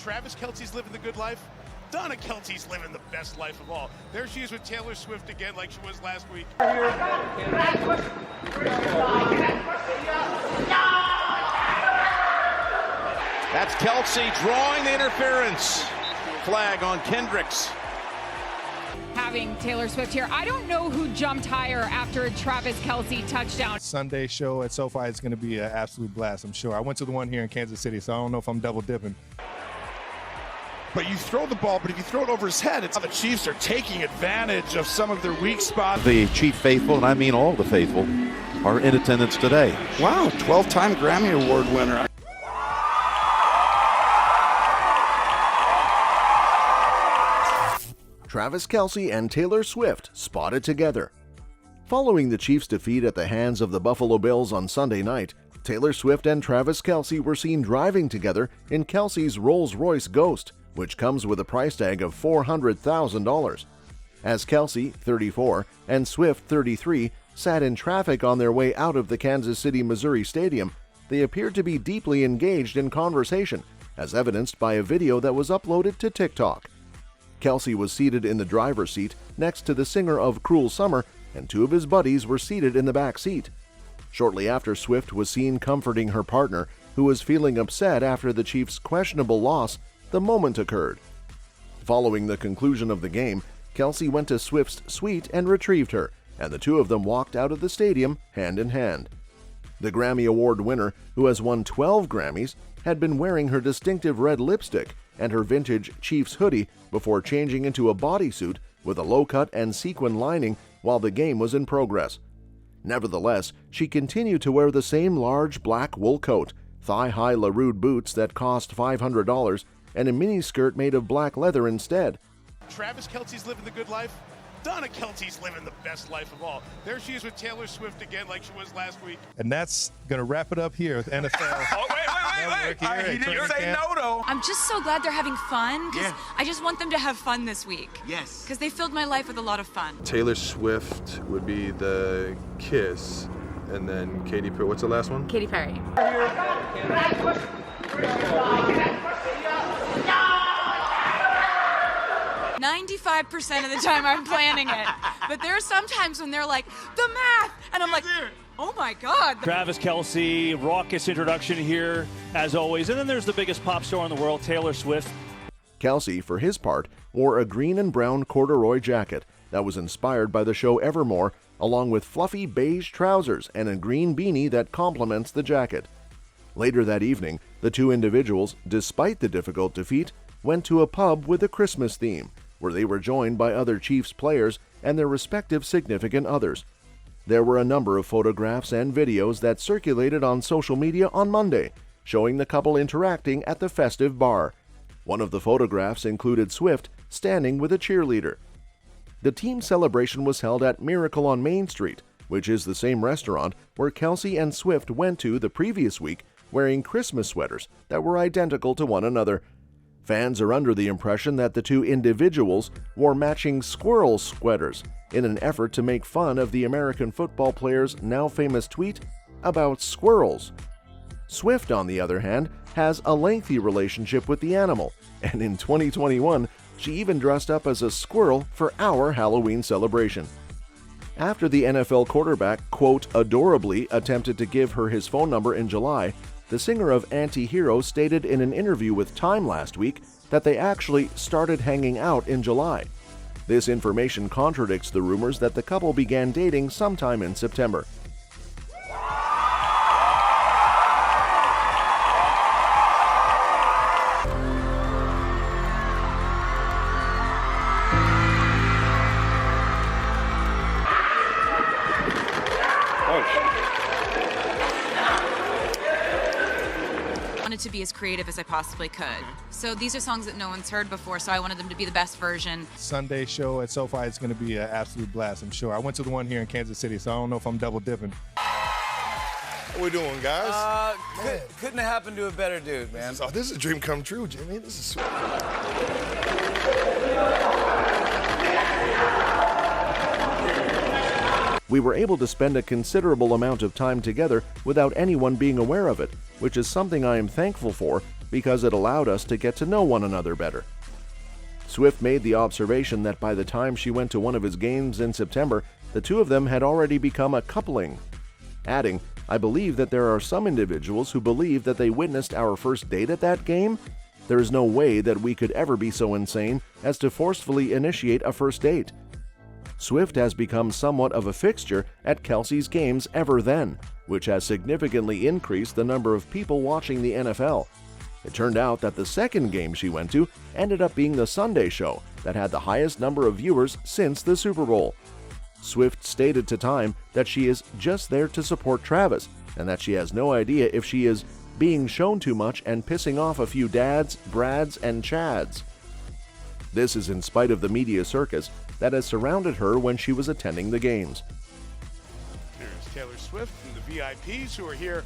Travis Kelce's living the good life. Donna Kelce's living the best life of all. There she is with Taylor Swift again, like she was last week. That's Kelce drawing the interference. Flag on Kendricks. Having Taylor Swift here, I don't know who jumped higher after a Travis Kelce touchdown. Sunday show at SoFi is going to be an absolute blast, I'm sure. I went to the one here in Kansas City, so I don't know if I'm double dipping. But you throw the ball, but if you throw it over his head, it's how the Chiefs are taking advantage of some of their weak spots. The Chief faithful, and I mean all the faithful, are in attendance today. Wow, 12-time Grammy Award winner. Travis Kelce and Taylor Swift spotted together. Following the Chiefs' defeat at the hands of the Buffalo Bills on Sunday night, Taylor Swift and Travis Kelce were seen driving together in Kelce's Rolls-Royce Ghost, which comes with a price tag of $400,000. As Kelce, 34, and Swift, 33, sat in traffic on their way out of the Kansas City, Missouri stadium, they appeared to be deeply engaged in conversation, as evidenced by a video that was uploaded to TikTok. Kelce was seated in the driver's seat next to the singer of Cruel Summer, and two of his buddies were seated in the back seat. Shortly after, Swift was seen comforting her partner, who was feeling upset after the Chiefs' questionable loss the moment occurred. Following the conclusion of the game, Kelce went to Swift's suite and retrieved her, and the two of them walked out of the stadium hand in hand. The Grammy Award winner, who has won 12 Grammys, had been wearing her distinctive red lipstick and her vintage Chiefs hoodie before changing into a bodysuit with a low-cut and sequin lining while the game was in progress. Nevertheless, she continued to wear the same large black wool coat, thigh-high LaRue boots that cost $500, and a miniskirt made of black leather instead. Travis Kelce's living the good life. Donna Kelce's living the best life of all. There she is with Taylor Swift again, like she was last week. And that's going to wrap it up here with NFL. Oh, wait. He didn't say no, though. I'm just so glad they're having fun, because I just want them to have fun this week. Yes. Because they filled my life with a lot of fun. Taylor Swift would be the Kiss, and then Katy Perry. What's the last one? Katy Perry. 95% of the time I'm planning it. But there are some times when they're like, the math! And I'm like, oh my God. Travis Kelce, raucous introduction here, as always. And then there's the biggest pop star in the world, Taylor Swift. Kelce, for his part, wore a green and brown corduroy jacket that was inspired by the show Evermore, along with fluffy beige trousers and a green beanie that complements the jacket. Later that evening, the two individuals, despite the difficult defeat, went to a pub with a Christmas theme, where they were joined by other Chiefs players and their respective significant others. There were a number of photographs and videos that circulated on social media on Monday, showing the couple interacting at the festive bar. One of the photographs included Swift standing with a cheerleader. The team celebration was held at Miracle on Main Street, which is the same restaurant where Kelce and Swift went to the previous week wearing Christmas sweaters that were identical to one another. Fans are under the impression that the two individuals wore matching squirrel sweaters in an effort to make fun of the American football player's now famous tweet about squirrels. Swift, on the other hand, has a lengthy relationship with the animal, and in 2021, she even dressed up as a squirrel for our Halloween celebration. After the NFL quarterback, quote, adorably attempted to give her his phone number in July, the singer of Anti-Hero stated in an interview with Time last week that they actually started hanging out in July. This information contradicts the rumors that the couple began dating sometime in September. To be as creative as I possibly could. So these are songs that no one's heard before, so I wanted them to be the best version. Sunday show at SoFi is going to be an absolute blast, I'm sure. I went to the one here in Kansas City, so I don't know if I'm double dipping. How we doing, guys? Couldn't have happened to a better dude, man. This is a dream come true, Jimmy. This is sweet. We were able to spend a considerable amount of time together without anyone being aware of it, which is something I am thankful for, because it allowed us to get to know one another better. Swift made the observation that by the time she went to one of his games in September, the two of them had already become a coupling, adding, "I believe that there are some individuals who believe that they witnessed our first date at that game. There is no way that we could ever be so insane as to forcefully initiate a first date." Swift has become somewhat of a fixture at Kelce's games ever then, which has significantly increased the number of people watching the NFL. It turned out that the second game she went to ended up being the Sunday show that had the highest number of viewers since the Super Bowl. Swift stated to Time that she is just there to support Travis and that she has no idea if she is being shown too much and pissing off a few dads, Brads, and Chads. This is in spite of the media circus that has surrounded her when she was attending the games. Here's Taylor Swift and the VIPs who are here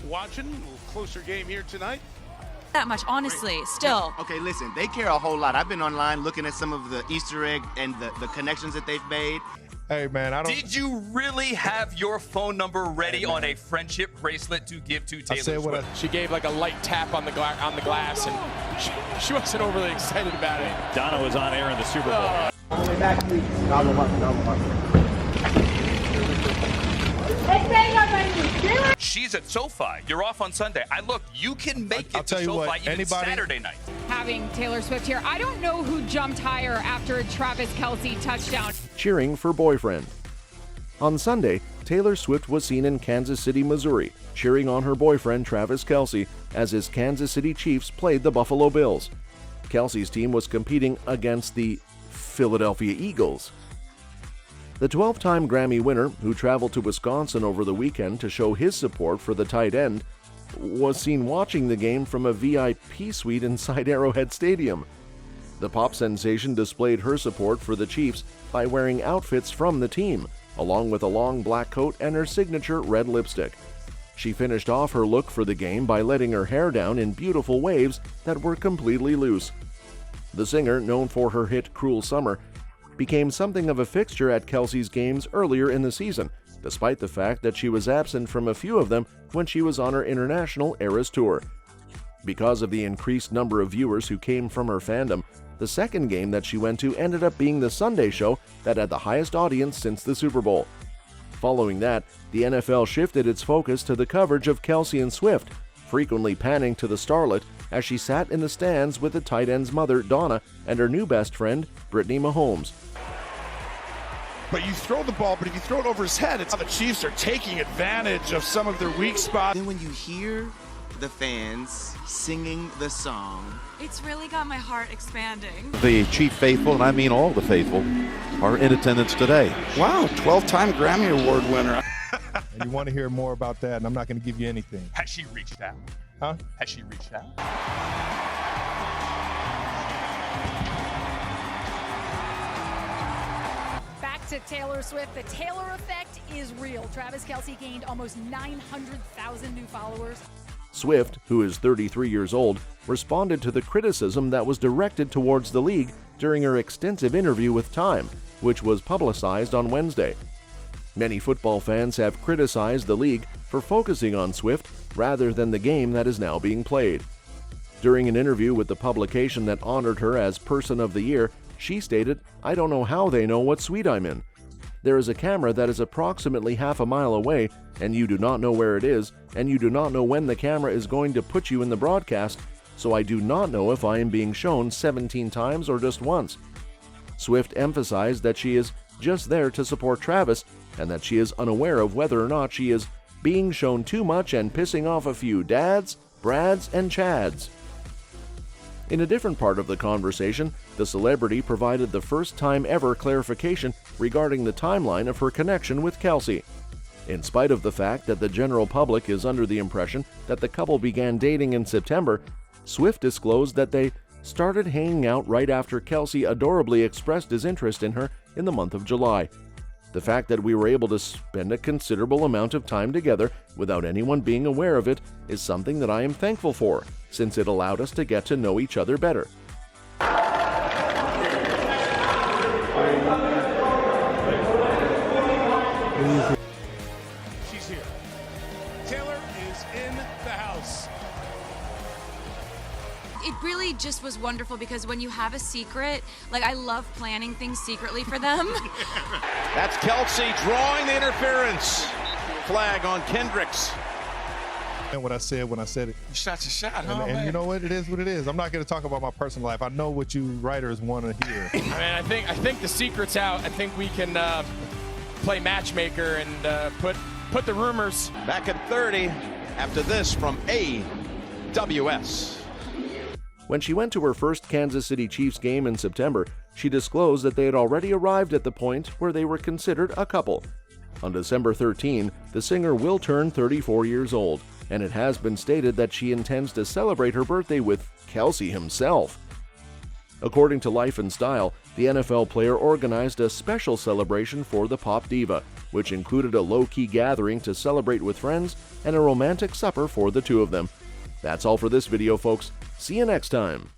watching. A little closer game here tonight. That much, honestly, still. Okay, listen, they care a whole lot. I've been online looking at some of the Easter egg and the connections that they've made. Hey, man, I don't... Did you really have your phone number ready on a friendship bracelet to give to Taylor Swift? She gave like a light tap on the glass, and she wasn't overly excited about it. Donna was on air in the Super Bowl. All the way back, please. She's at SoFi. You're off on Sunday. You can make it to SoFi even Saturday night. Having Taylor Swift here, I don't know who jumped higher after a Travis Kelce touchdown. Cheering for boyfriend. On Sunday, Taylor Swift was seen in Kansas City, Missouri, cheering on her boyfriend Travis Kelce as his Kansas City Chiefs played the Buffalo Bills. Kelce's team was competing against the Philadelphia Eagles. The 12-time Grammy winner, who traveled to Wisconsin over the weekend to show his support for the tight end, was seen watching the game from a VIP suite inside Arrowhead Stadium. The pop sensation displayed her support for the Chiefs by wearing outfits from the team, along with a long black coat and her signature red lipstick. She finished off her look for the game by letting her hair down in beautiful waves that were completely loose. The singer, known for her hit Cruel Summer, became something of a fixture at Kelce's games earlier in the season, despite the fact that she was absent from a few of them when she was on her international Eras tour. Because of the increased number of viewers who came from her fandom, the second game that she went to ended up being the Sunday show that had the highest audience since the Super Bowl. Following that, the NFL shifted its focus to the coverage of Kelce and Swift, frequently panning to the starlet as she sat in the stands with the tight end's mother, Donna, and her new best friend, Brittany Mahomes. But you throw the ball, but if you throw it over his head, it's how the Chiefs are taking advantage of some of their weak spots. Then when you hear the fans singing the song, It's really got my heart expanding. The Chief faithful, and I mean all the faithful, are in attendance today. Wow, 12-time Grammy Award winner. And you want to hear more about that, and I'm not going to give you anything. Has she reached out? Huh? Has she reached out? Back to Taylor Swift. The Taylor effect is real. Travis Kelce gained almost 900,000 new followers. Swift, who is 33 years old, responded to the criticism that was directed towards the league during her extensive interview with Time, which was publicized on Wednesday. Many football fans have criticized the league for focusing on Swift rather than the game that is now being played. During an interview with the publication that honored her as Person of the Year, she stated, "I don't know how they know what suite I'm in. There is a camera that is approximately half a mile away, and you do not know where it is, and you do not know when the camera is going to put you in the broadcast, so I do not know if I am being shown 17 times or just once." Swift emphasized that she is just there to support Travis, and that she is unaware of whether or not she is being shown too much and pissing off a few dads, Brads, and Chads. In a different part of the conversation, the celebrity provided the first time ever clarification regarding the timeline of her connection with Kelce. In spite of the fact that the general public is under the impression that the couple began dating in September, Swift disclosed that they started hanging out right after Kelce adorably expressed his interest in her in the month of July. The fact that we were able to spend a considerable amount of time together without anyone being aware of it is something that I am thankful for, since it allowed us to get to know each other better. She's here. Taylor is in the house. just was wonderful because when you have a secret, like I love planning things secretly for them. That's Kelce drawing the interference. Flag on Kendricks. And what I said when I said it. You shot your shot, huh, And you know what? It is what it is. I'm not going to talk about my personal life. I know what you writers want to hear. I mean, I think the secret's out. I think we can play matchmaker and put the rumors. Back at 30 after this from AWS. When she went to her first Kansas City Chiefs game in September, she disclosed that they had already arrived at the point where they were considered a couple. On December 13, the singer will turn 34 years old, and it has been stated that she intends to celebrate her birthday with Kelce himself. According to Life and Style, the NFL player organized a special celebration for the pop diva, which included a low-key gathering to celebrate with friends and a romantic supper for the two of them. That's all for this video, folks. See you next time.